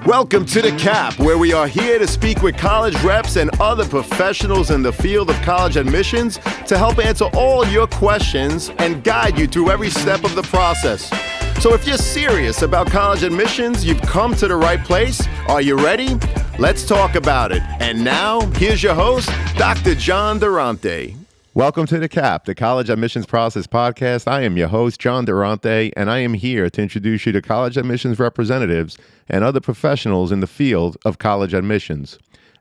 Welcome to The Cap, where we are here to speak with college reps and other professionals in the field of college admissions to help answer all your questions and guide you through every step of the process. So if you're serious about college admissions, you've come to the right place. Are you ready? Let's talk about it. And now, here's your host, Dr. John Durante. Welcome to The Cap, the College Admissions Process Podcast. I am your host, John Durante, and I am here to introduce you to college admissions representatives and other professionals in the field of college admissions.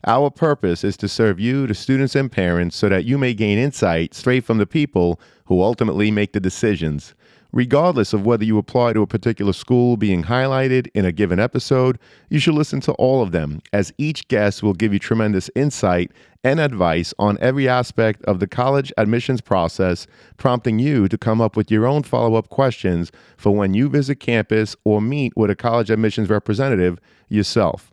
Our purpose is to serve you, the students and parents, so that you may gain insight straight from the people who ultimately make the decisions. Regardless of whether you apply to a particular school being highlighted in a given episode, you should listen to all of them, as each guest will give you tremendous insight and advice on every aspect of the college admissions process, prompting you to come up with your own follow-up questions for when you visit campus or meet with a college admissions representative yourself.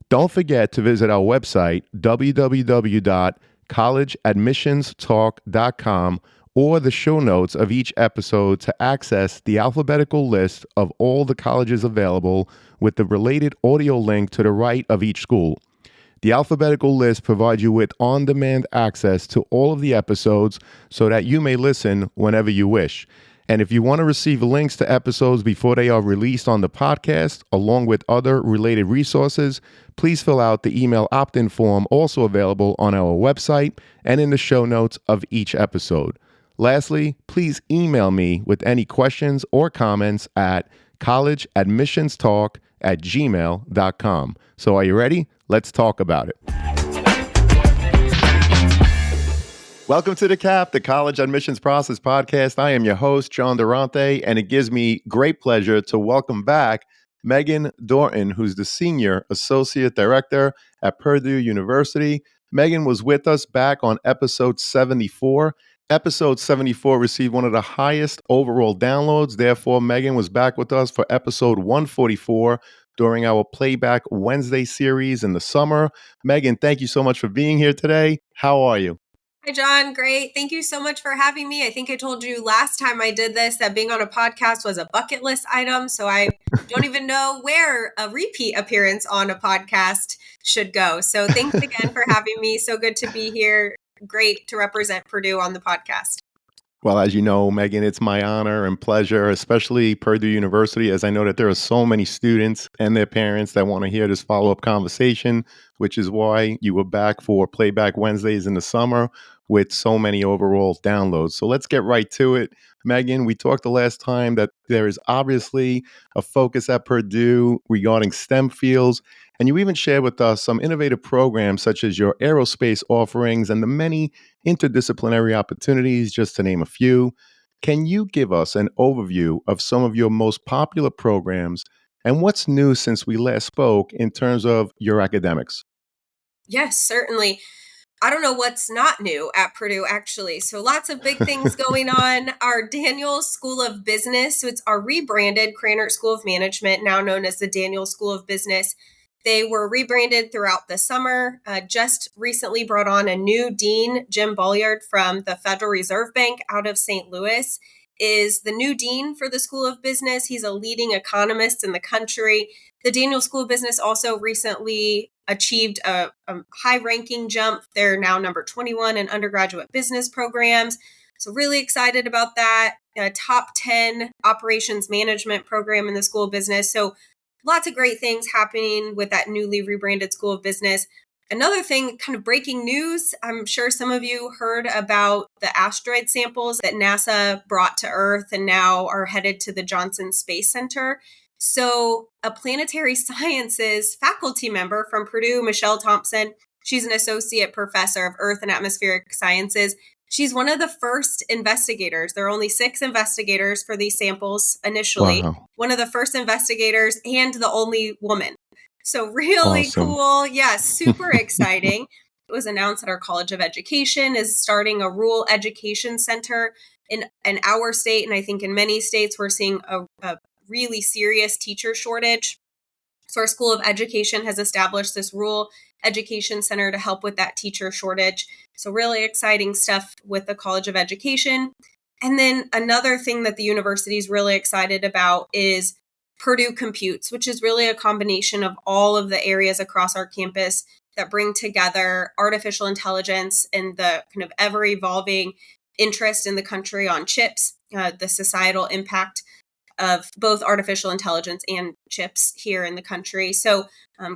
Don't forget to visit our website, www.collegeadmissionstalk.com, or the show notes of each episode to access the alphabetical list of all the colleges available with the related audio link to the right of each school. The alphabetical list provides you with on-demand access to all of the episodes so that you may listen whenever you wish. And if you want to receive links to episodes before they are released on the podcast, along with other related resources, please fill out the email opt-in form also available on our website and in the show notes of each episode. Lastly, please email me with any questions or comments at collegeadmissionstalk@gmail.com. So are you ready? Let's talk about it. Welcome to The Cap, the College Admissions Process Podcast. I am your host, John Durante, and it gives me great pleasure to welcome back Megan Dorton, who's the Senior Associate Director at Purdue University. Megan was with us back on episode 74. Episode 74 received one of the highest overall downloads. Therefore, Megan was back with us for episode 144 during our Playback Wednesday series in the summer. Megan, thank you so much for being here today. How are you? Hi, John. Great. Thank you so much for having me. I think I told you last time I did this that being on a podcast was a bucket list item. So I don't even know where a repeat appearance on a podcast should go. So thanks again for having me. So good to be here. Great to represent Purdue on the podcast. Well, as you know, Megan, it's my honor and pleasure, especially Purdue University, as I know that there are so many students and their parents that want to hear this follow-up conversation, which is why you were back for Playback Wednesdays in the summer with so many overall downloads. So let's get right to it. Megan, we talked the last time that there is obviously a focus at Purdue regarding STEM fields, and you even shared with us some innovative programs such as your aerospace offerings and the many interdisciplinary opportunities, just to name a few. Can you give us an overview of some of your most popular programs and what's new since we last spoke in terms of your academics? Yes, certainly. I don't know what's not new at Purdue, actually. So lots of big things going on. Our Daniels School of Business, so it's our rebranded Krannert School of Management, now known as the Daniels School of Business. They were rebranded throughout the summer, just recently brought on a new dean. Jim Bolliard from the Federal Reserve Bank out of St. Louis is the new dean for the School of Business. He's a leading economist in the country. The Daniels School of Business also recently achieved a high-ranking jump. They're now number 21 in undergraduate business programs. So really excited about that. A top 10 operations management program in the School of Business. So lots of great things happening with that newly rebranded School of Business. Another thing, kind of breaking news, I'm sure some of you heard about the asteroid samples that NASA brought to Earth and now are headed to the Johnson Space Center. So a planetary sciences faculty member from Purdue, Michelle Thompson, she's an associate professor of Earth and Atmospheric Sciences. She's one of the first investigators. There are only 6 investigators for these samples initially. Wow. One of the first investigators and the only woman. So really Awesome. cool. Yeah, super exciting. It was announced that our College of Education is starting a rural education center in our state. And I think in many states, we're seeing a really serious teacher shortage. So our School of Education has established this rural education center to help with that teacher shortage. So really exciting stuff with the College of Education. And then another thing that the university is really excited about is Purdue Computes, which is really a combination of all of the areas across our campus that bring together artificial intelligence and the kind of ever evolving interest in the country on chips, the societal impact of both artificial intelligence and chips here in the country. So,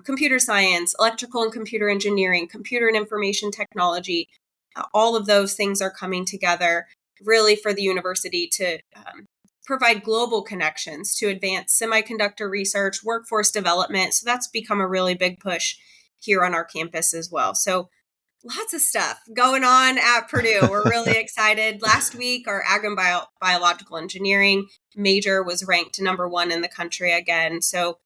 computer science, electrical and computer engineering, computer and information technology, all of those things are coming together really for the university to provide global connections to advance semiconductor research, workforce development. So that's become a really big push here on our campus as well. So lots of stuff going on at Purdue. We're really excited. Last week, our ag and biological engineering major was ranked #1 in the country again. So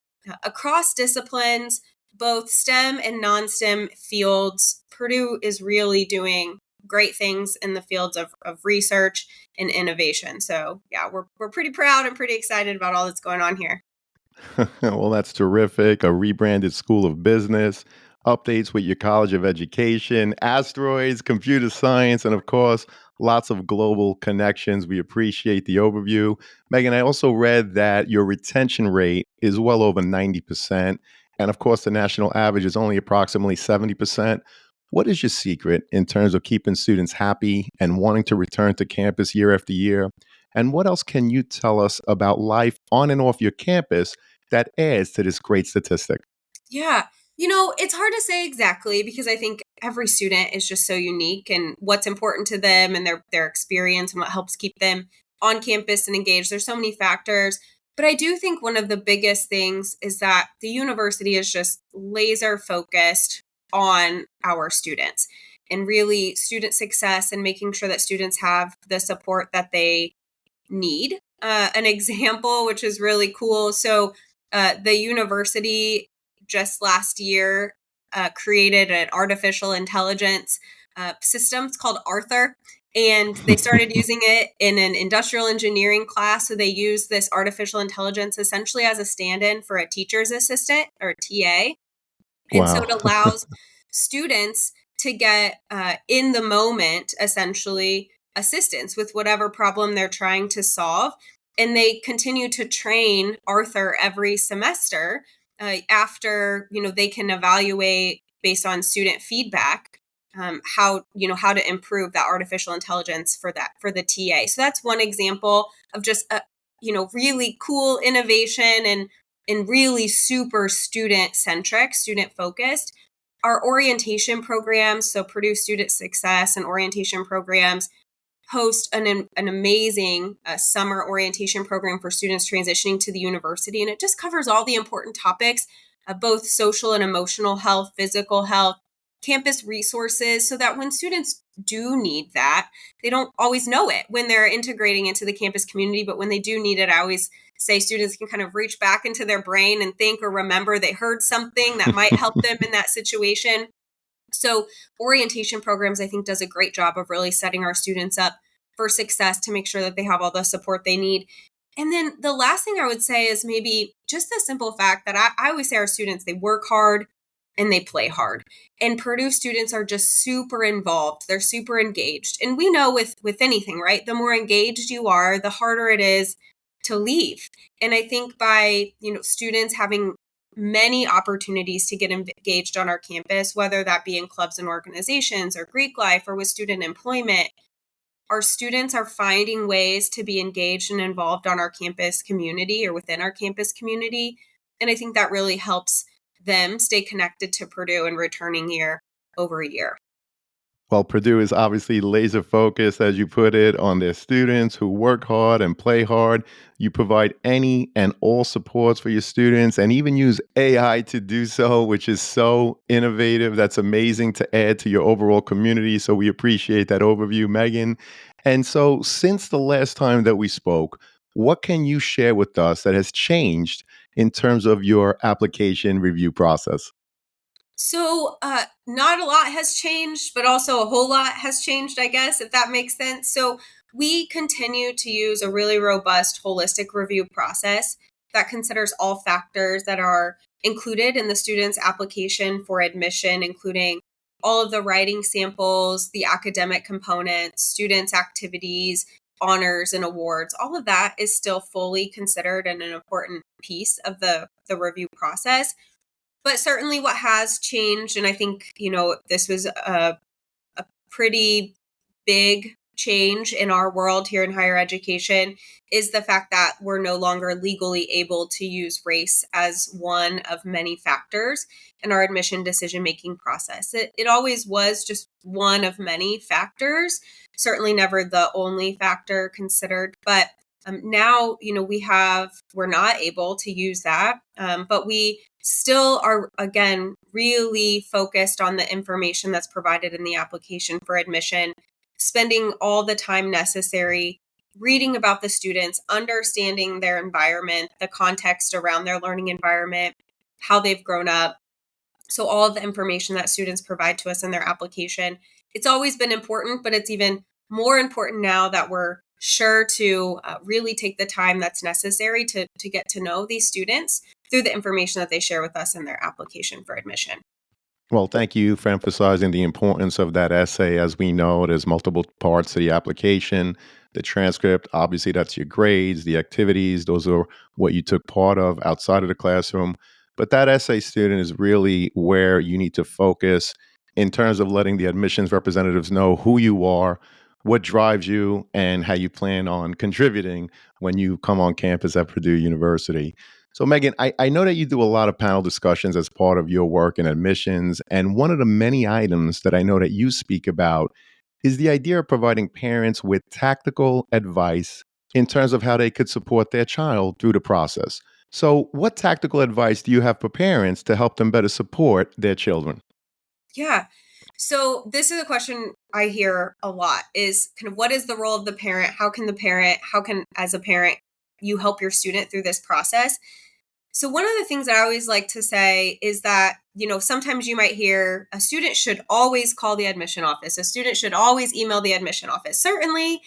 across disciplines, both STEM and non-STEM fields, Purdue is really doing great things in the fields of research and innovation. So yeah, we're pretty proud and pretty excited about all that's going on here. Well, that's terrific. A rebranded School of Business, updates with your College of Education, asteroids, computer science, and of course, lots of global connections. We appreciate the overview. Megan, I also read that your retention rate is well over 90%. And of course, the national average is only approximately 70%. What is your secret in terms of keeping students happy and wanting to return to campus year after year? And what else can you tell us about life on and off your campus that adds to this great statistic? Yeah. It's hard to say exactly because I think every student is just so unique and what's important to them and their experience and what helps keep them on campus and engaged. There's so many factors. But I do think one of the biggest things is that the university is just laser focused on our students and really student success and making sure that students have the support that they need. An example, which is really cool. So, the university just last year created an artificial intelligence system. It's called Arthur. And they started using it in an industrial engineering class. So they use this artificial intelligence essentially as a stand in for a teacher's assistant or TA. And so Wow. it allows students to get in the moment, essentially, assistance with whatever problem they're trying to solve. And they continue to train Arthur every semester after, they can evaluate based on student feedback how to improve that artificial intelligence for the TA. So that's one example of just a, really cool innovation and really super student centric, student focused. Our orientation programs, so Purdue Student Success and orientation programs, host an amazing summer orientation program for students transitioning to the university. And it just covers all the important topics of both social and emotional health, physical health, campus resources, so that when students do need that, they don't always know it when they're integrating into the campus community. But when they do need it, I always say students can kind of reach back into their brain and think or remember they heard something that might help them in that situation. So orientation programs, I think, does a great job of really setting our students up for success to make sure that they have all the support they need. And then the last thing I would say is maybe just the simple fact that I always say our students, they work hard and they play hard. And Purdue students are just super involved. They're super engaged. And we know with anything, right? The more engaged you are, the harder it is to leave. And I think by, students having many opportunities to get engaged on our campus, whether that be in clubs and organizations or Greek life or with student employment, our students are finding ways to be engaged and involved on our campus community or within our campus community. And I think that really helps them stay connected to Purdue and returning year over year. Well, Purdue is obviously laser focused, as you put it, on their students who work hard and play hard. You provide any and all supports for your students and even use AI to do so, which is so innovative. That's amazing to add to your overall community. So we appreciate that overview, Megan. And so, since the last time that we spoke, what can you share with us that has changed in terms of your application review process? So, not a lot has changed, but also a whole lot has changed, I guess, if that makes sense. So, we continue to use a really robust holistic review process that considers all factors that are included in the student's application for admission, including all of the writing samples, the academic components, students' activities, honors and awards, all of that is still fully considered and an important piece of the review process. But certainly what has changed, and I think, this was a pretty big change in our world here in higher education, is the fact that we're no longer legally able to use race as one of many factors in our admission decision-making process. It always was just one of many factors, certainly never the only factor considered, but now, we're not able to use that, but we still are, again, really focused on the information that's provided in the application for admission, spending all the time necessary reading about the students, understanding their environment, the context around their learning environment, how they've grown up. So all of the information that students provide to us in their application, it's always been important, but it's even more important now that we're sure to really take the time that's necessary to get to know these students through the information that they share with us in their application for admission. Well, thank you for emphasizing the importance of that essay. As we know, there's multiple parts to the application. The transcript, obviously, that's your grades, the activities, those are what you took part of outside of the classroom. But that essay, student, is really where you need to focus in terms of letting the admissions representatives know who you are, what drives you, and how you plan on contributing when you come on campus at Purdue University. So, Megan, I know that you do a lot of panel discussions as part of your work in admissions. And one of the many items that I know that you speak about is the idea of providing parents with tactical advice in terms of how they could support their child through the process. So, what tactical advice do you have for parents to help them better support their children? Yeah. So this is a question I hear a lot, is kind of what is the role of the parent? How can, as a parent, you help your student through this process? So one of the things I always like to say is that, sometimes you might hear a student should always call the admission office. A student should always email the admission office. Certainly,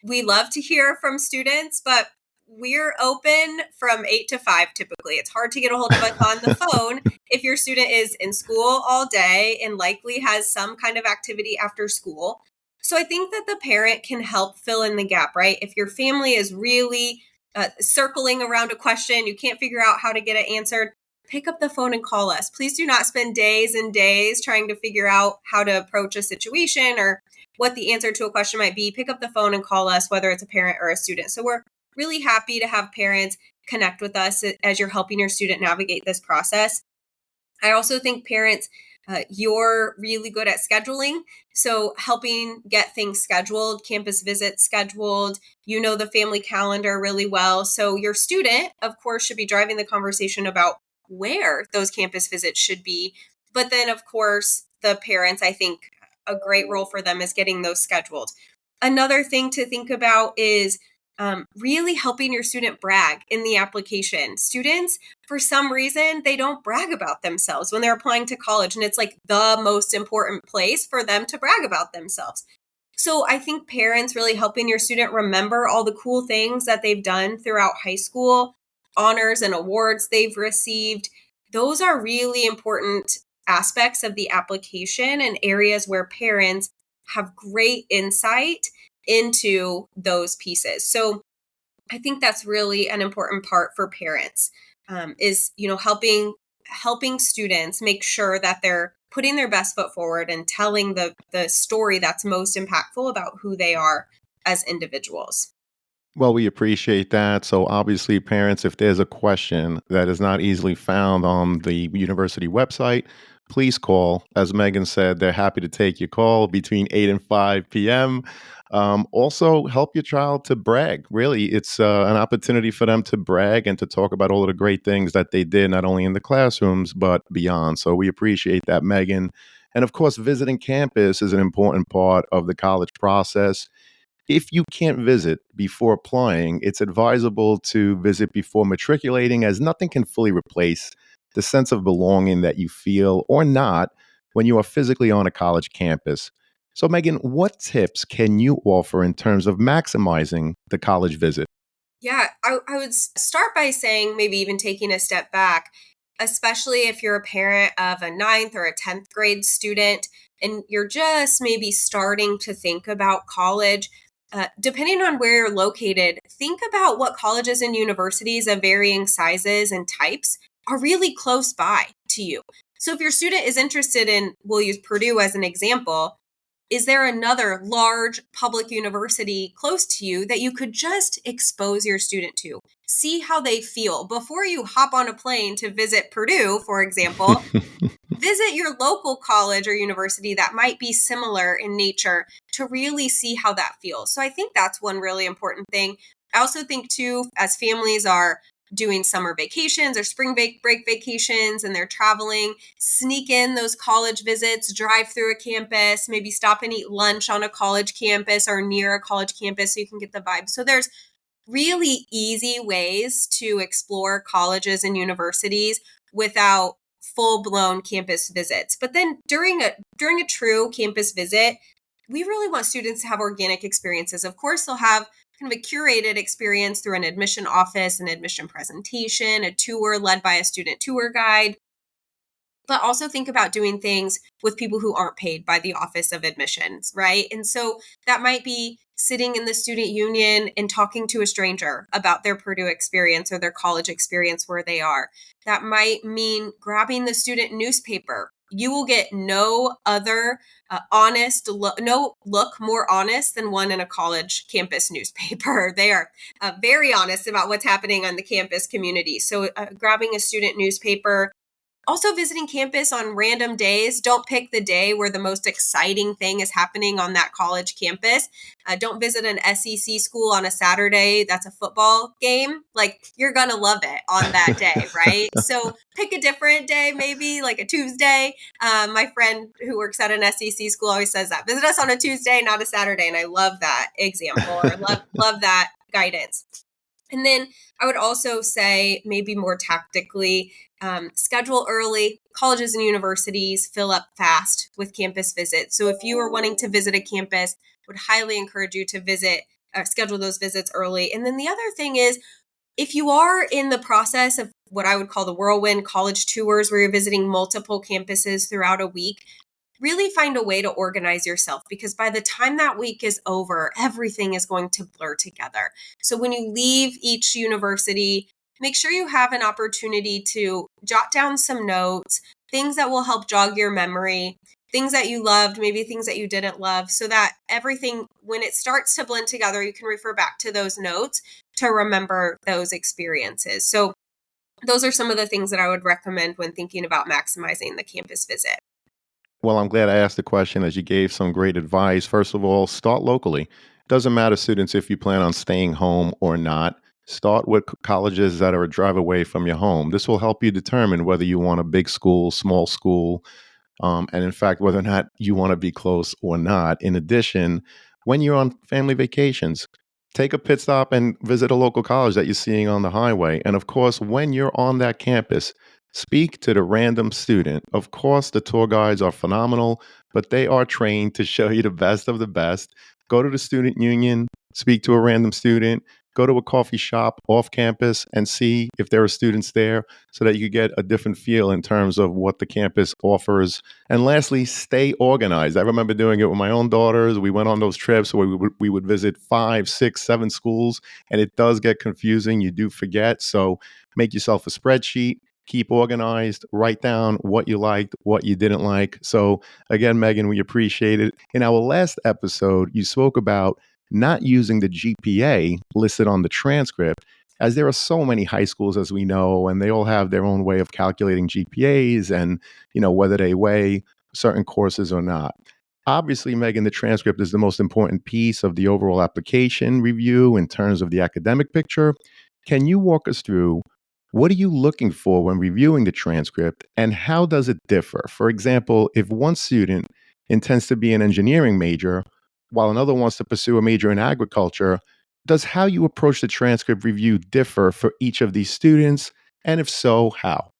we love to hear from students, but we're open from 8 to 5 typically. It's hard to get a hold of us on the phone if your student is in school all day and likely has some kind of activity after school. So I think that the parent can help fill in the gap, right? If your family is really circling around a question, you can't figure out how to get it answered, pick up the phone and call us. Please do not spend days and days trying to figure out how to approach a situation or what the answer to a question might be. Pick up the phone and call us, whether it's a parent or a student. So we're really happy to have parents connect with us as you're helping your student navigate this process. I also think parents, you're really good at scheduling. So helping get things scheduled, campus visits scheduled, the family calendar really well. So your student, of course, should be driving the conversation about where those campus visits should be. But then, of course, the parents, I think a great role for them is getting those scheduled. Another thing to think about is really helping your student brag in the application. Students, for some reason, they don't brag about themselves when they're applying to college, and it's like the most important place for them to brag about themselves. So I think parents really helping your student remember all the cool things that they've done throughout high school, honors and awards they've received. Those are really important aspects of the application and areas where parents have great insight into those pieces. So I think that's really an important part for parents, is helping students make sure that they're putting their best foot forward and telling the story that's most impactful about who they are as individuals. Well, we appreciate that. So, obviously, parents, if there's a question that is not easily found on the university website, please call. As Megan said, they're happy to take your call between 8 and 5 p.m. Also, help your child to brag. Really, it's an opportunity for them to brag and to talk about all of the great things that they did, not only in the classrooms, but beyond. So, we appreciate that, Megan. And of course, visiting campus is an important part of the college process. If you can't visit before applying, it's advisable to visit before matriculating, as nothing can fully replace the sense of belonging that you feel or not when you are physically on a college campus. So, Megan, what tips can you offer in terms of maximizing the college visit? Yeah, I would start by saying, maybe even taking a step back, especially if you're a parent of a ninth or a 10th grade student and you're just maybe starting to think about college. depending on where you're located, think about what colleges and universities of varying sizes and types are really close by to you. So if your student is interested in, we'll use Purdue as an example, is there another large public university close to you that you could just expose your student to? See how they feel. Before you hop on a plane to visit Purdue, for example, visit your local college or university that might be similar in nature to really see how that feels. So I think that's one really important thing. I also think too, as families are doing summer vacations or spring break vacations and they're traveling, sneak in those college visits, drive through a campus, maybe stop and eat lunch on a college campus or near a college campus so you can get the vibe. So there's really easy ways to explore colleges and universities without full-blown campus visits. But then during a true campus visit, we really want students to have organic experiences. Of course, they'll have kind of a curated experience through an admission office, an admission presentation, a tour led by a student tour guide. But also think about doing things with people who aren't paid by the Office of Admissions, right? And so that might be sitting in the student union and talking to a stranger about their Purdue experience or their college experience where they are. That might mean grabbing the student newspaper. You will get no other no look more honest than one in a college campus newspaper. They are very honest about what's happening on the campus community. So grabbing a student newspaper, also visiting campus on random days. Don't pick the day where the most exciting thing is happening on that college campus. Don't visit an SEC school on a Saturday that's a football game. Like, you're going to love it on that day, right? So pick a different day, maybe like a Tuesday. My friend who works at an SEC school always says that. Visit us on a Tuesday, not a Saturday. And I love that example, or love that guidance. And then I would also say, maybe more tactically, schedule early. Colleges and universities fill up fast with campus visits. So if you are wanting to visit a campus, would highly encourage you to schedule those visits early. And then the other thing is, if you are in the process of what I would call the whirlwind college tours, where you're visiting multiple campuses throughout a week, really find a way to organize yourself, because by the time that week is over, everything is going to blur together. So when you leave each university, make sure you have an opportunity to jot down some notes, things that will help jog your memory, things that you loved, maybe things that you didn't love, so that everything, when it starts to blend together, you can refer back to those notes to remember those experiences. So those are some of the things that I would recommend when thinking about maximizing the campus visit. Well, I'm glad I asked the question, as you gave some great advice. First of all, start locally. Doesn't matter, students, if you plan on staying home or not. Start with colleges that are a drive away from your home. This will help you determine whether you want a big school, small school, and in fact, whether or not you want to be close or not. In addition, when you're on family vacations, take a pit stop and visit a local college that you're seeing on the highway. And of course, when you're on that campus, speak to the random student. Of course, the tour guides are phenomenal, but they are trained to show you the best of the best. Go to the student union, speak to a random student, go to a coffee shop off campus and see if there are students there, so that you get a different feel in terms of what the campus offers. And lastly, stay organized. I remember doing it with my own daughters. We went on those trips where we would visit 5, 6, 7 schools, and it does get confusing. You do forget. So make yourself a spreadsheet. Keep organized, write down what you liked, what you didn't like. So again, Megan, we appreciate it. In our last episode, you spoke about not using the GPA listed on the transcript, as there are so many high schools, as we know, and they all have their own way of calculating GPAs and, whether they weigh certain courses or not. Obviously, Megan, the transcript is the most important piece of the overall application review in terms of the academic picture. Can you walk us through, what are you looking for when reviewing the transcript, and how does it differ? For example, if one student intends to be an engineering major, while another wants to pursue a major in agriculture, does how you approach the transcript review differ for each of these students? And if so, how?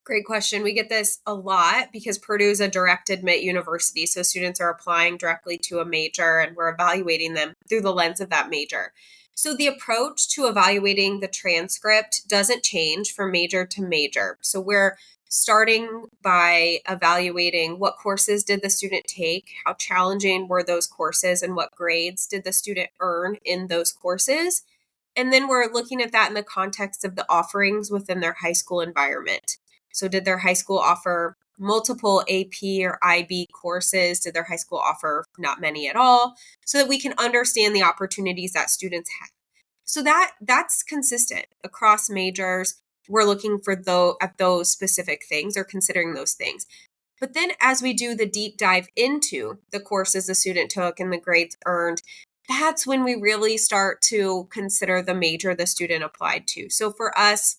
Great question. We get this a lot because Purdue is a direct admit university. So students are applying directly to a major, and we're evaluating them through the lens of that major. So the approach to evaluating the transcript doesn't change from major to major. So we're starting by evaluating what courses did the student take, how challenging were those courses, and what grades did the student earn in those courses. And then we're looking at that in the context of the offerings within their high school environment. So did their high school offer multiple AP or IB courses? Did their high school offer not many at all? So that we can understand the opportunities that students have. So that's consistent across majors. We're looking for at those specific things or considering those things. But then as we do the deep dive into the courses the student took and the grades earned, that's when we really start to consider the major the student applied to. So for us,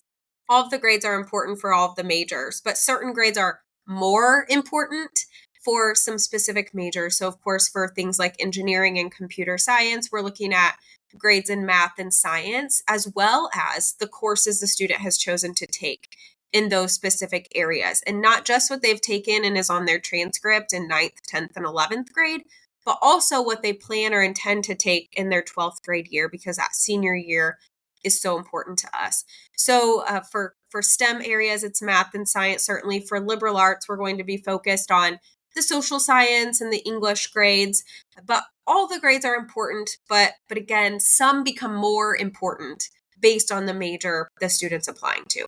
all of the grades are important for all of the majors, but certain grades are more important for some specific majors. So of course, for things like engineering and computer science, we're looking at grades in math and science, as well as the courses the student has chosen to take in those specific areas. And not just what they've taken and is on their transcript in 9th, 10th, and 11th grade, but also what they plan or intend to take in their 12th grade year, because that senior year is so important to us. So for STEM areas, it's math and science. Certainly for liberal arts, we're going to be focused on the social science and the English grades, but all the grades are important. But again, some become more important based on the major the student's applying to.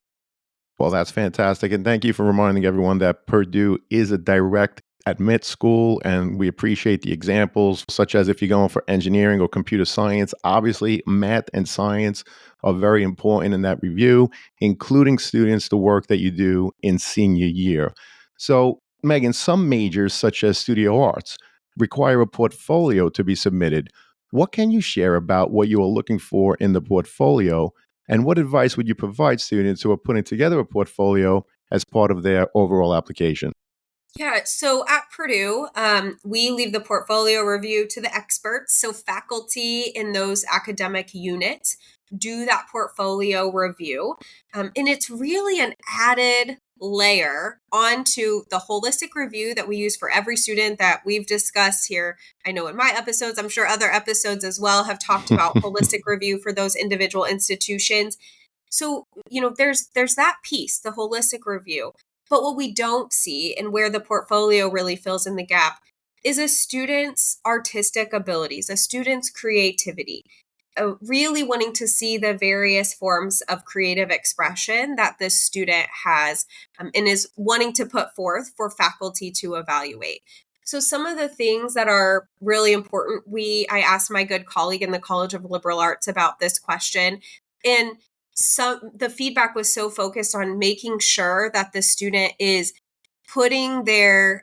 Well, that's fantastic. And thank you for reminding everyone that Purdue is a direct admit school. And we appreciate the examples, such as if you're going for engineering or computer science, obviously math and science are very important in that review, including students, the work that you do in senior year. So, Megan, some majors, such as studio arts, require a portfolio to be submitted. What can you share about what you are looking for in the portfolio? And what advice would you provide students who are putting together a portfolio as part of their overall application? Yeah, so at Purdue, we leave the portfolio review to the experts. So faculty in those academic units do that portfolio review. And it's really an added layer onto the holistic review that we use for every student that we've discussed here. I know in my episodes, I'm sure other episodes as well have talked about holistic review for those individual institutions. So, there's that piece, the holistic review. But what we don't see, and where the portfolio really fills in the gap, is a student's artistic abilities, a student's creativity, really wanting to see the various forms of creative expression that this student has, and is wanting to put forth for faculty to evaluate. So some of the things that are really important, I asked my good colleague in the College of Liberal Arts about this question, and the feedback was so focused on making sure that the student is putting their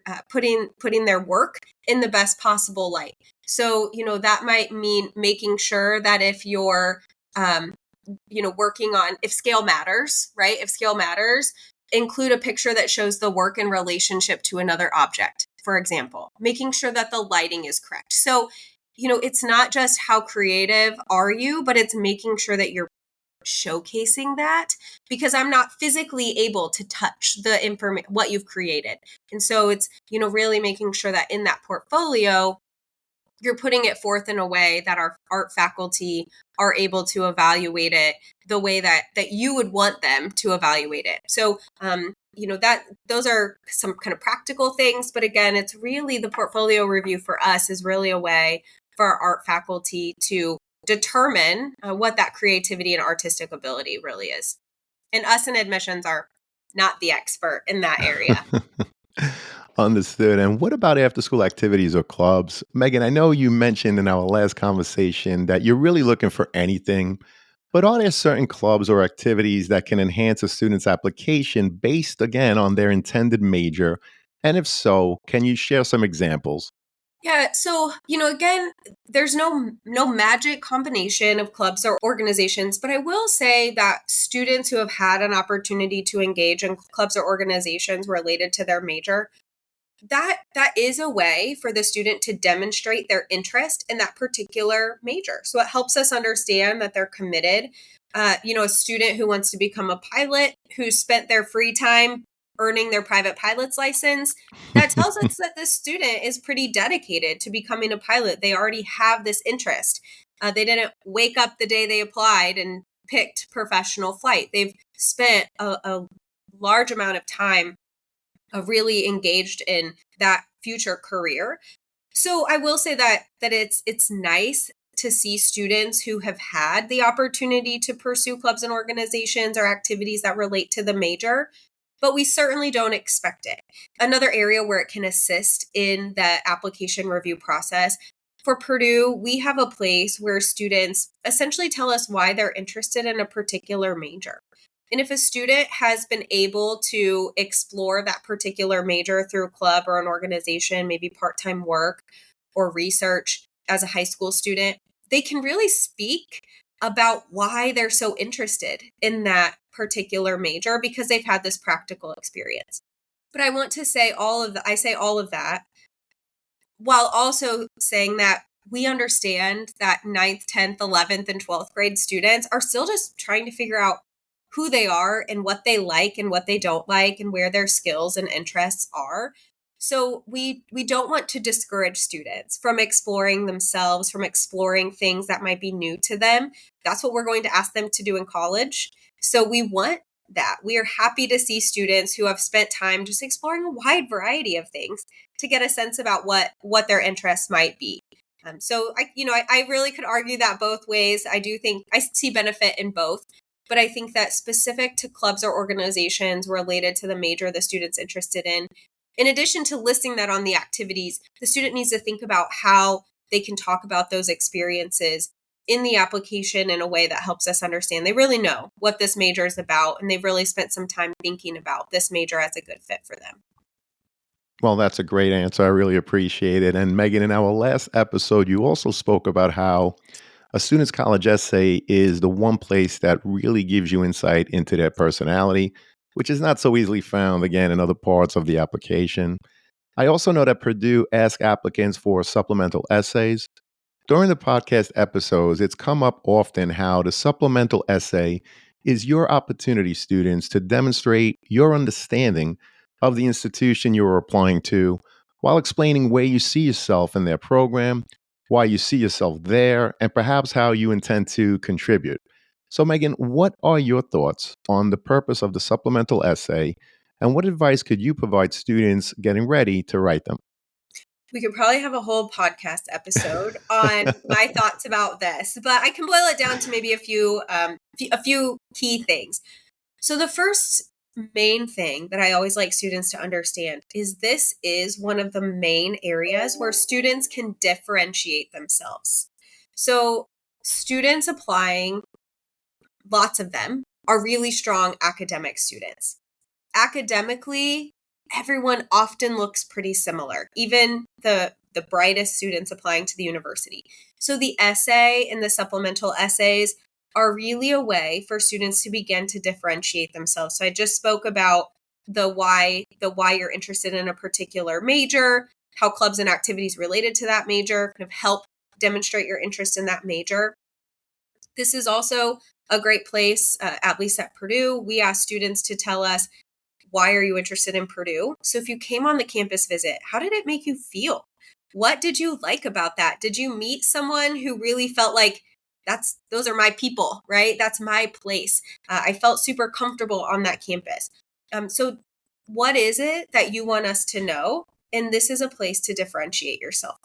work in the best possible light. So, that might mean making sure that if you're, working on, if scale matters, right? If scale matters, include a picture that shows the work in relationship to another object, for example, making sure that the lighting is correct. So, it's not just how creative are you, but it's making sure that you're showcasing that, because I'm not physically able to touch the information, what you've created. And so it's, really making sure that in that portfolio, you're putting it forth in a way that our art faculty are able to evaluate it the way that you would want them to evaluate it. So, that those are some kind of practical things. But again, it's really the portfolio review for us is really a way for our art faculty to determine what that creativity and artistic ability really is. And us in admissions are not the expert in that area. Understood. And what about after school activities or clubs? Megan, I know you mentioned in our last conversation that you're really looking for anything, but are there certain clubs or activities that can enhance a student's application based, again, on their intended major? And if so, can you share some examples? Yeah, so again, there's no magic combination of clubs or organizations, but I will say that students who have had an opportunity to engage in clubs or organizations related to their major, that is a way for the student to demonstrate their interest in that particular major. So it helps us understand that they're committed. A student who wants to become a pilot, who spent their free time earning their private pilot's license, that tells us that this student is pretty dedicated to becoming a pilot. They already have this interest. They didn't wake up the day they applied and picked professional flight. They've spent a large amount of time really engaged in that future career. So I will say that it's nice to see students who have had the opportunity to pursue clubs and organizations or activities that relate to the major, but we certainly don't expect it. Another area where it can assist in the application review process, for Purdue, we have a place where students essentially tell us why they're interested in a particular major. And if a student has been able to explore that particular major through a club or an organization, maybe part-time work or research as a high school student, they can really speak about why they're so interested in that particular major because they've had this practical experience. But I want to say I say all of that while also saying that we understand that ninth, 10th, 11th, and 12th grade students are still just trying to figure out who they are and what they like and what they don't like and where their skills and interests are. So we don't want to discourage students from exploring themselves, from exploring things that might be new to them. That's what we're going to ask them to do in college. So we want that. We are happy to see students who have spent time just exploring a wide variety of things to get a sense about what their interests might be. So I really could argue that both ways. I do think I see benefit in both, but I think that specific to clubs or organizations related to the major the student's interested in addition to listing that on the activities, the student needs to think about how they can talk about those experiences in the application in a way that helps us understand they really know what this major is about and they've really spent some time thinking about this major as a good fit for them. Well, that's a great answer. I really appreciate it. And Megan, in our last episode, you also spoke about how a student's college essay is the one place that really gives you insight into their personality, which is not so easily found, again, in other parts of the application. I also know that Purdue asks applicants for supplemental essays. During the podcast episodes, it's come up often how the supplemental essay is your opportunity, students, to demonstrate your understanding of the institution you're applying to while explaining where you see yourself in their program, why you see yourself there, and perhaps how you intend to contribute. So, Megan, what are your thoughts on the purpose of the supplemental essay, and what advice could you provide students getting ready to write them? We could probably have a whole podcast episode on my thoughts about this, but I can boil it down to maybe a few key things. So the first main thing that I always like students to understand is this is one of the main areas where students can differentiate themselves. So students applying, lots of them, are really strong academic students. Academically, everyone often looks pretty similar, even the brightest students applying to the university. So the essay and the supplemental essays are really a way for students to begin to differentiate themselves. So I just spoke about the why you're interested in a particular major, how clubs and activities related to that major kind of help demonstrate your interest in that major. This is also a great place, at least at Purdue. We ask students to tell us, why are you interested in Purdue? So if you came on the campus visit, how did it make you feel? What did you like about that? Did you meet someone who really felt like those are my people, right? That's my place. I felt super comfortable on that campus. So what is it that you want us to know? And this is a place to differentiate yourself.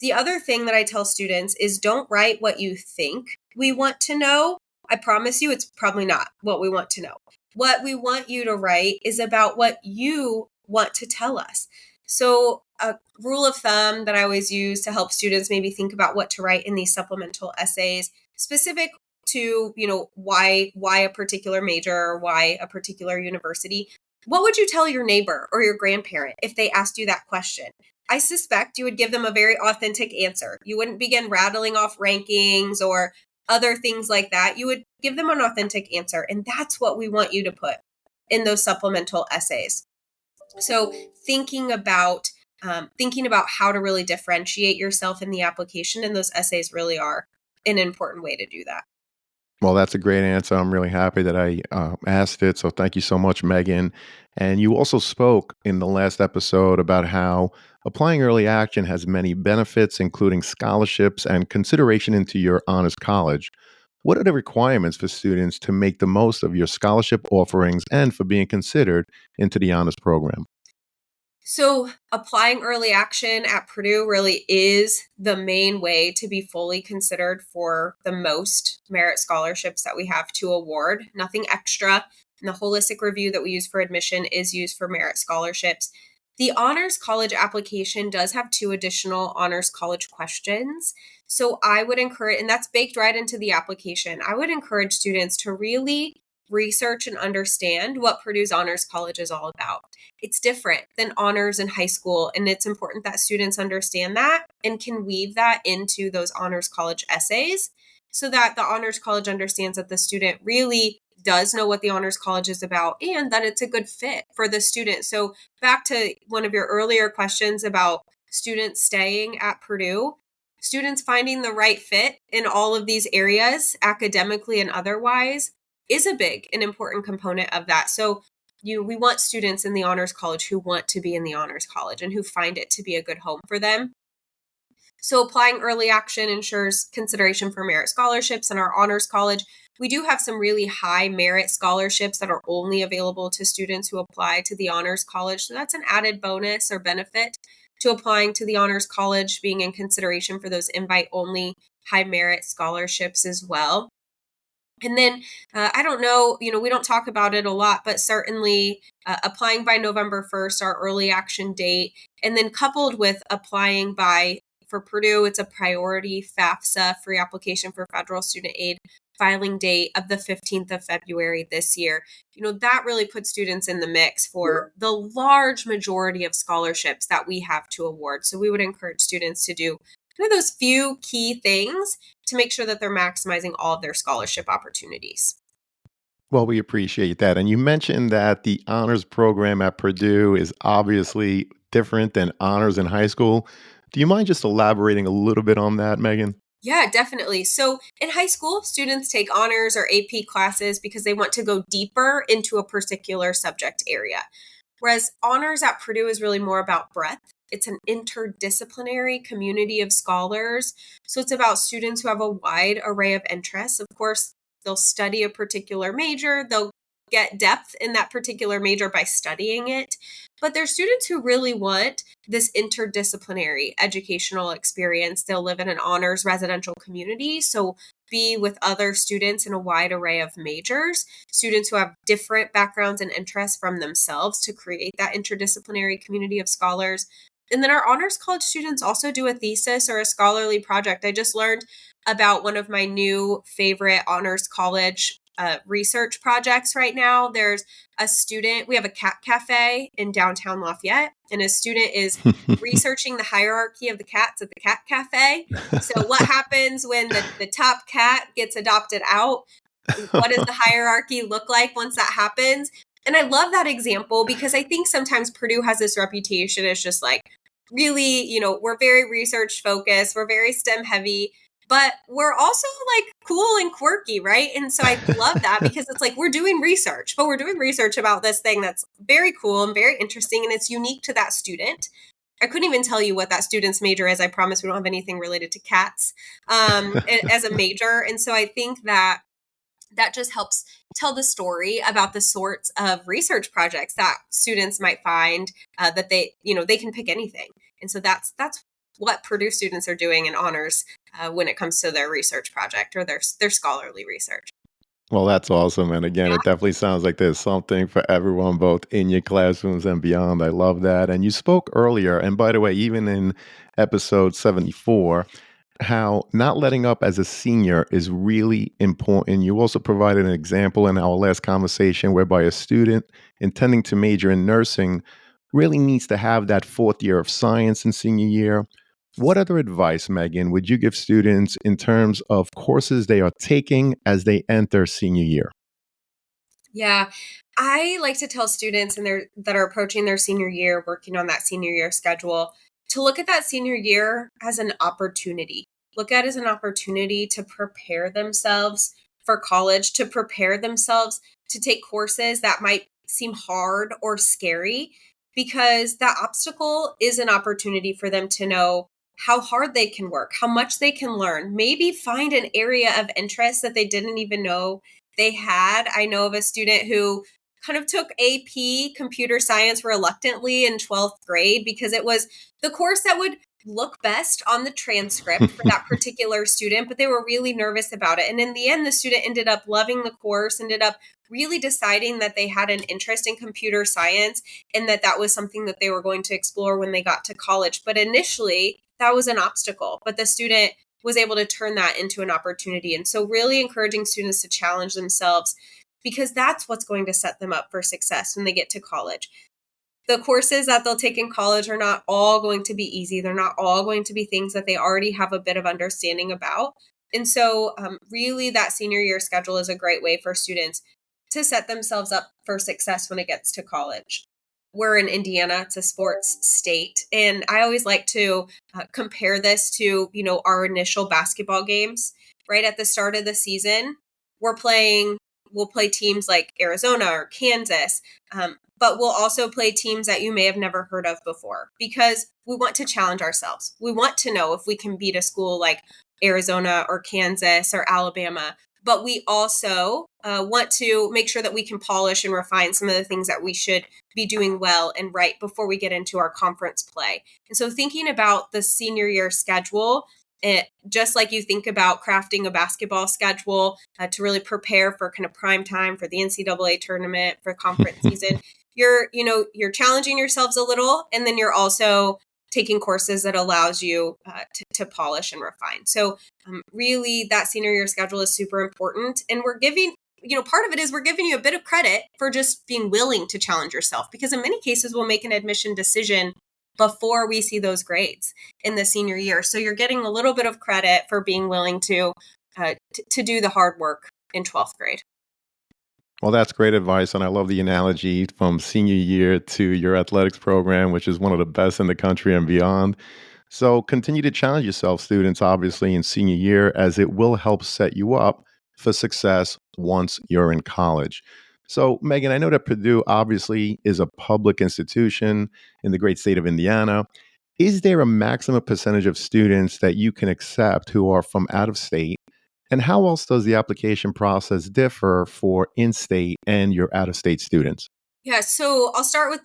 The other thing that I tell students is don't write what you think we want to know. I promise you it's probably not what we want to know. What we want you to write is about what you want to tell us. So a rule of thumb that I always use to help students maybe think about what to write in these supplemental essays, specific to, why a particular major or why a particular university. What would you tell your neighbor or your grandparent if they asked you that question? I suspect you would give them a very authentic answer. You wouldn't begin rattling off rankings or other things like that. You would give them an authentic answer. And that's what we want you to put in those supplemental essays. So thinking about how to really differentiate yourself in the application, and those essays really are an important way to do that. Well, that's a great answer. I'm really happy that I asked it. So thank you so much, Megan. And you also spoke in the last episode about how applying early action has many benefits, including scholarships and consideration into your honors college. What are the requirements for students to make the most of your scholarship offerings and for being considered into the honors program? So, applying early action at Purdue really is the main way to be fully considered for the most merit scholarships that we have to award. Nothing extra. And the holistic review that we use for admission is used for merit scholarships. The honors college application does have two additional honors college questions. So, I would encourage, and that's baked right into the application. I would encourage students to really research and understand what Purdue's honors college is all about. It's different than honors in high school, and it's important that students understand that and can weave that into those honors college essays so that the honors college understands that the student really does know what the honors college is about and that it's a good fit for the student. So, back to one of your earlier questions about students staying at Purdue, students finding the right fit in all of these areas, academically and otherwise, is a big and important component of that. So, we want students in the honors college who want to be in the honors college and who find it to be a good home for them. So, applying early action ensures consideration for merit scholarships in our honors college. We do have some really high merit scholarships that are only available to students who apply to the honors college. So, that's an added bonus or benefit to applying to the honors college, being in consideration for those invite only high merit scholarships as well. And then I don't know, we don't talk about it a lot, but certainly applying by November 1st, our early action date, and then coupled with applying for Purdue, it's a priority FAFSA, free application for federal student aid, filing date of the 15th of February this year. That really puts students in the mix for the large majority of scholarships that we have to award. So we would encourage students to do kind of those few key things to make sure that they're maximizing all of their scholarship opportunities. Well, we appreciate that. And you mentioned that the honors program at Purdue is obviously different than honors in high school. Do you mind just elaborating a little bit on that, Megan? Yeah, definitely. So in high school, students take honors or AP classes because they want to go deeper into a particular subject area. Whereas honors at Purdue is really more about breadth. It's an interdisciplinary community of scholars. So it's about students who have a wide array of interests. Of course, they'll study a particular major, they'll get depth in that particular major by studying it. But they're students who really want this interdisciplinary educational experience. They'll live in an honors residential community. So be with other students in a wide array of majors, students who have different backgrounds and interests from themselves to create that interdisciplinary community of scholars. And then our honors college students also do a thesis or a scholarly project. I just learned about one of my new favorite honors college research projects right now. There's a student, we have a cat cafe in downtown Lafayette, and a student is researching the hierarchy of the cats at the cat cafe. So, what happens when the top cat gets adopted out? What does the hierarchy look like once that happens? And I love that example because I think sometimes Purdue has this reputation as just like really, we're very research focused, we're very STEM heavy, but we're also like cool and quirky, right? And so I love that because it's like we're doing research, but we're doing research about this thing that's very cool and very interesting and it's unique to that student. I couldn't even tell you what that student's major is. I promise we don't have anything related to cats as a major. And so I think that just helps tell the story about the sorts of research projects that students might find that they can pick anything. And so that's what Purdue students are doing in honors when it comes to their research project or their scholarly research. Well, that's awesome. And again, Yeah. it definitely sounds like there's something for everyone, both in your classrooms and beyond. I love that. And you spoke earlier, and by the way, even in episode 74, how not letting up as a senior is really important. You also provided an example in our last conversation whereby a student intending to major in nursing really needs to have that fourth year of science in senior year. What other advice, Megan, would you give students in terms of courses they are taking as they enter senior year? Yeah. I like to tell students that are approaching their senior year, working on that senior year schedule, to look at that senior year as an opportunity. Look at it as an opportunity to prepare themselves for college, to prepare themselves to take courses that might seem hard or scary, because that obstacle is an opportunity for them to know how hard they can work, how much they can learn, maybe find an area of interest that they didn't even know they had. I know of a student who kind of took AP computer science reluctantly in 12th grade because it was the course that would look best on the transcript for that particular student, but they were really nervous about it. And in the end, the student ended up loving the course, ended up really deciding that they had an interest in computer science and that that was something that they were going to explore when they got to college. But initially, that was an obstacle, but the student was able to turn that into an opportunity. And so really encouraging students to challenge themselves, because that's what's going to set them up for success when they get to college. The courses that they'll take in college are not all going to be easy. They're not all going to be things that they already have a bit of understanding about. And so really that senior year schedule is a great way for students to set themselves up for success when it gets to college. We're in Indiana, it's a sports state. And I always like to compare this to, our initial basketball games. Right at the start of the season, we'll play teams like Arizona or Kansas, but we'll also play teams that you may have never heard of before because we want to challenge ourselves. We want to know if we can beat a school like Arizona or Kansas or Alabama, but we also want to make sure that we can polish and refine some of the things that we should be doing well and right before we get into our conference play. And so thinking about the senior year schedule, just like you think about crafting a basketball schedule to really prepare for kind of prime time for the NCAA tournament, for conference season, you're challenging yourselves a little, and then you're also taking courses that allows you to polish and refine. So really that senior year schedule is super important. And we're giving, part of it is we're giving you a bit of credit for just being willing to challenge yourself, because in many cases we'll make an admission decision before we see those grades in the senior year. So you're getting a little bit of credit for being willing to do the hard work in 12th grade. Well, that's great advice. And I love the analogy from senior year to your athletics program, which is one of the best in the country and beyond. So continue to challenge yourself, students, obviously, in senior year, as it will help set you up for success once you're in college. So, Megan, I know that Purdue obviously is a public institution in the great state of Indiana. Is there a maximum percentage of students that you can accept who are from out of state? And how else does the application process differ for in-state and your out-of-state students? Yeah, so I'll start with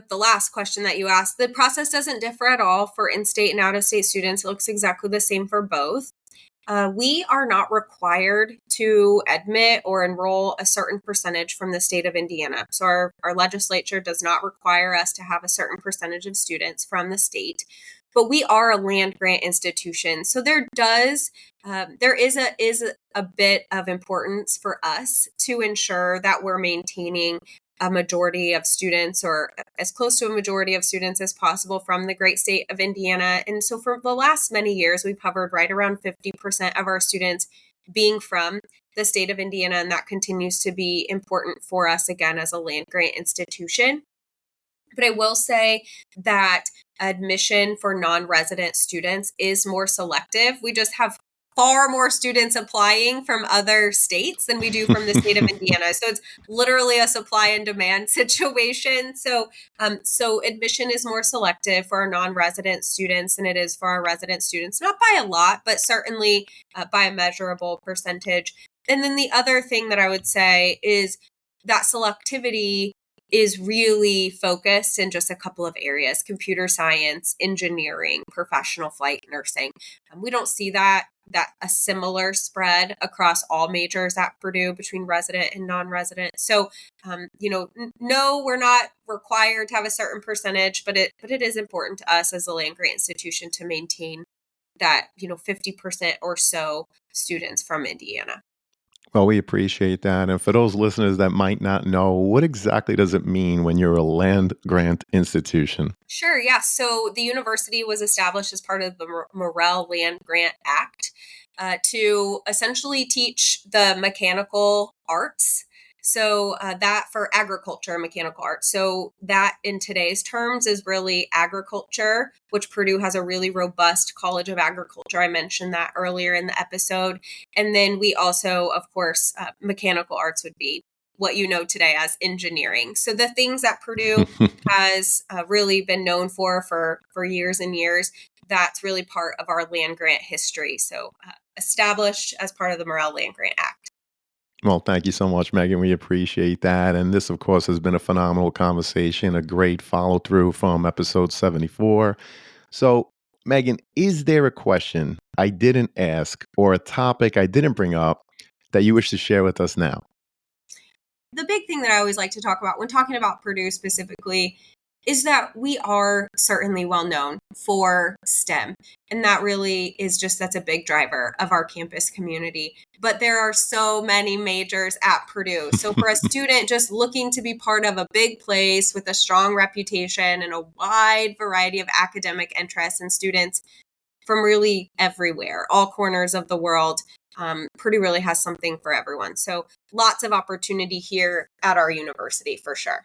the last question that you asked. The process doesn't differ at all for in-state and out-of-state students. It looks exactly the same for both. We are not required to admit or enroll a certain percentage from the state of Indiana. So our legislature does not require us to have a certain percentage of students from the state, but we are a land grant institution. So there is a bit of importance for us to ensure that we're maintaining a majority of students, or as close to a majority of students as possible, from the great state of Indiana. And so for the last many years, we've hovered right around 50% of our students being from the state of Indiana, and that continues to be important for us, again, as a land grant institution. But I will say that admission for non-resident students is more selective. We just have far more students applying from other states than we do from the state of Indiana. So it's literally a supply and demand situation. So admission is more selective for our non-resident students than it is for our resident students, not by a lot, but certainly by a measurable percentage. And then the other thing that I would say is that selectivity is really focused in just a couple of areas: computer science, engineering, professional flight nursing. We don't see that a similar spread across all majors at Purdue between resident and non-resident. So, no, we're not required to have a certain percentage, but it is important to us as a land grant institution to maintain that, 50% or so students from Indiana. Well, we appreciate that. And for those listeners that might not know, what exactly does it mean when you're a land grant institution? Sure, yeah. So the university was established as part of the Morrell Land Grant Act to essentially teach the mechanical arts. So that for agriculture, mechanical arts. So that in today's terms is really agriculture, which Purdue has a really robust College of Agriculture. I mentioned that earlier in the episode. And then we also, of course, mechanical arts would be what you know today as engineering. So the things that Purdue has really been known for years and years, that's really part of our land grant history. So established as part of the Morrell Land Grant Act. Well, thank you so much, Megan. We appreciate that. And this, of course, has been a phenomenal conversation, a great follow through from episode 74. So, Megan, is there a question I didn't ask or a topic I didn't bring up that you wish to share with us now? The big thing that I always like to talk about when talking about Purdue specifically is that we are certainly well known for STEM. And that really is that's a big driver of our campus community. But there are so many majors at Purdue. So for a student just looking to be part of a big place with a strong reputation and a wide variety of academic interests and students from really everywhere, all corners of the world, Purdue really has something for everyone. So lots of opportunity here at our university for sure.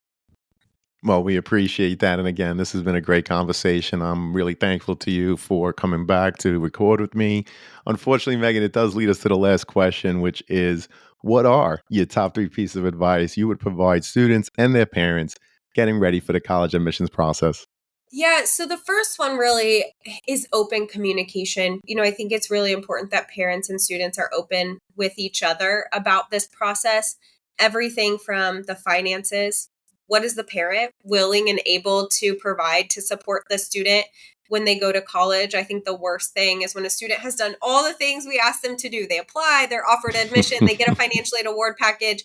Well, we appreciate that. And again, this has been a great conversation. I'm really thankful to you for coming back to record with me. Unfortunately, Megan, it does lead us to the last question, which is what are your top three pieces of advice you would provide students and their parents getting ready for the college admissions process? Yeah, so the first one really is open communication. I think it's really important that parents and students are open with each other about this process. Everything from the finances, what is the parent willing and able to provide to support the student when they go to college? I think the worst thing is when a student has done all the things we ask them to do. They apply, they're offered admission, they get a financial aid award package,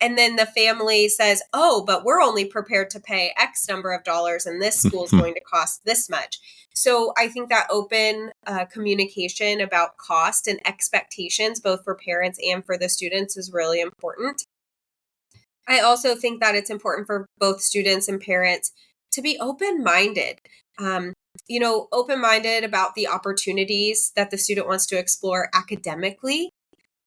and then the family says, oh, but we're only prepared to pay X number of dollars and this school is going to cost this much. So I think that open communication about cost and expectations, both for parents and for the students, is really important. I also think that it's important for both students and parents to be open-minded. Open-minded about the opportunities that the student wants to explore academically,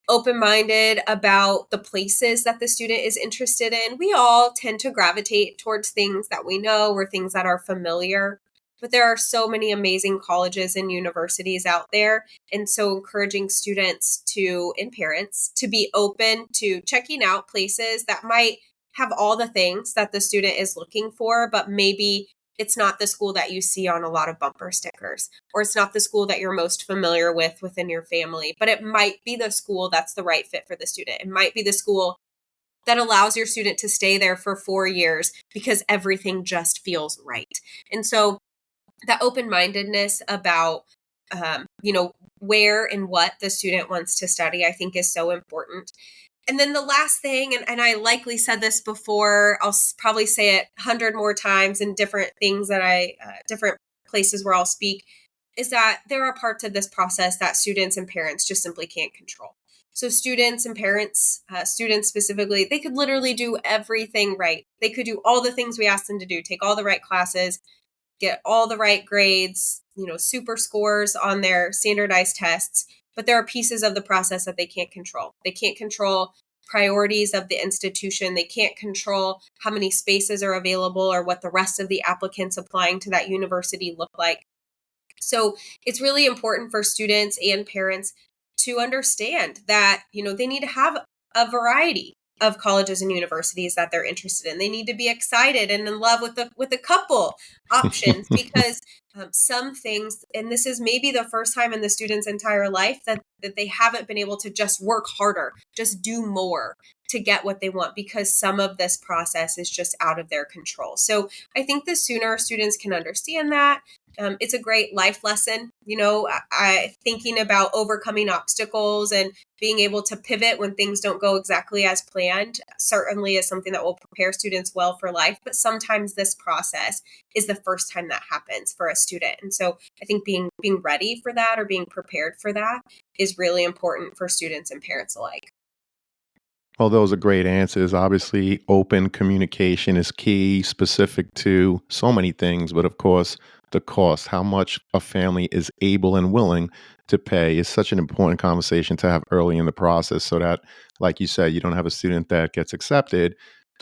open-minded about the places that the student is interested in. We all tend to gravitate towards things that we know or things that are familiar, but there are so many amazing colleges and universities out there. And so encouraging students and parents to be open to checking out places that might have all the things that the student is looking for, but maybe it's not the school that you see on a lot of bumper stickers, or it's not the school that you're most familiar with within your family, but it might be the school that's the right fit for the student. It might be the school that allows your student to stay there for 4 years because everything just feels right. And so that open-mindedness about, where and what the student wants to study, I think is so important. And then the last thing, and I likely said this before, I'll probably say it 100 more times in different things different places where I'll speak, is that there are parts of this process that students and parents just simply can't control. So students and parents, students specifically, they could literally do everything right. They could do all the things we ask them to do, take all the right classes, get all the right grades, super scores on their standardized tests. But there are pieces of the process that they can't control. They can't control priorities of the institution. They can't control how many spaces are available or what the rest of the applicants applying to that university look like. So it's really important for students and parents to understand that, they need to have a variety of colleges and universities that they're interested in. They need to be excited and in love with a couple options because some things, and this is maybe the first time in the student's entire life that they haven't been able to just work harder, just do more to get what they want because some of this process is just out of their control. So I think the sooner students can understand that, it's a great life lesson, thinking about overcoming obstacles and being able to pivot when things don't go exactly as planned certainly is something that will prepare students well for life. But sometimes this process is the first time that happens for a student. And so I think being ready for that or being prepared for that is really important for students and parents alike. Well, those are great answers. Obviously, open communication is key, specific to so many things, but of course, the cost, how much a family is able and willing to pay, is such an important conversation to have early in the process so that, like you said, you don't have a student that gets accepted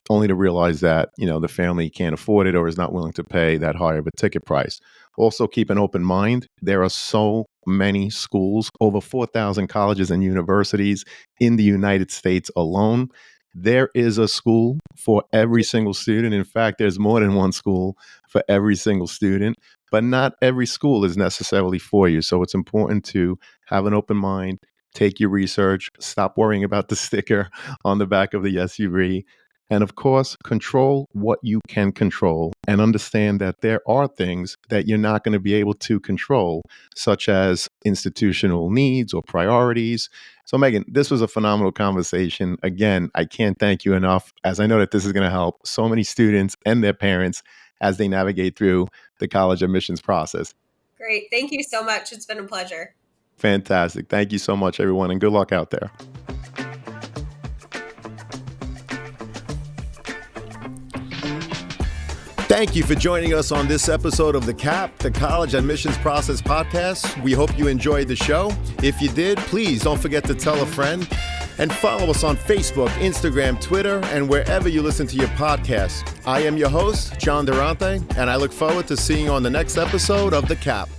only to realize that, the family can't afford it or is not willing to pay that high of a ticket price. Also, keep an open mind. There are so many schools, over 4,000 colleges and universities in the United States alone. there is a school for every single student. In fact, there's more than one school for every single student, but not every school is necessarily for you. So it's important to have an open mind, take your research, stop worrying about the sticker on the back of the SUV. And of course, control what you can control and understand that there are things that you're not going to be able to control, such as institutional needs or priorities. So, Megan, this was a phenomenal conversation. Again, I can't thank you enough, as I know that this is going to help so many students and their parents as they navigate through the college admissions process. Great. Thank you so much. It's been a pleasure. Fantastic. Thank you so much, everyone, and good luck out there. Thank you for joining us on this episode of The CAP, the College Admissions Process Podcast. We hope you enjoyed the show. If you did, please don't forget to tell a friend and follow us on Facebook, Instagram, Twitter, and wherever you listen to your podcast. I am your host, John Durante, and I look forward to seeing you on the next episode of The CAP.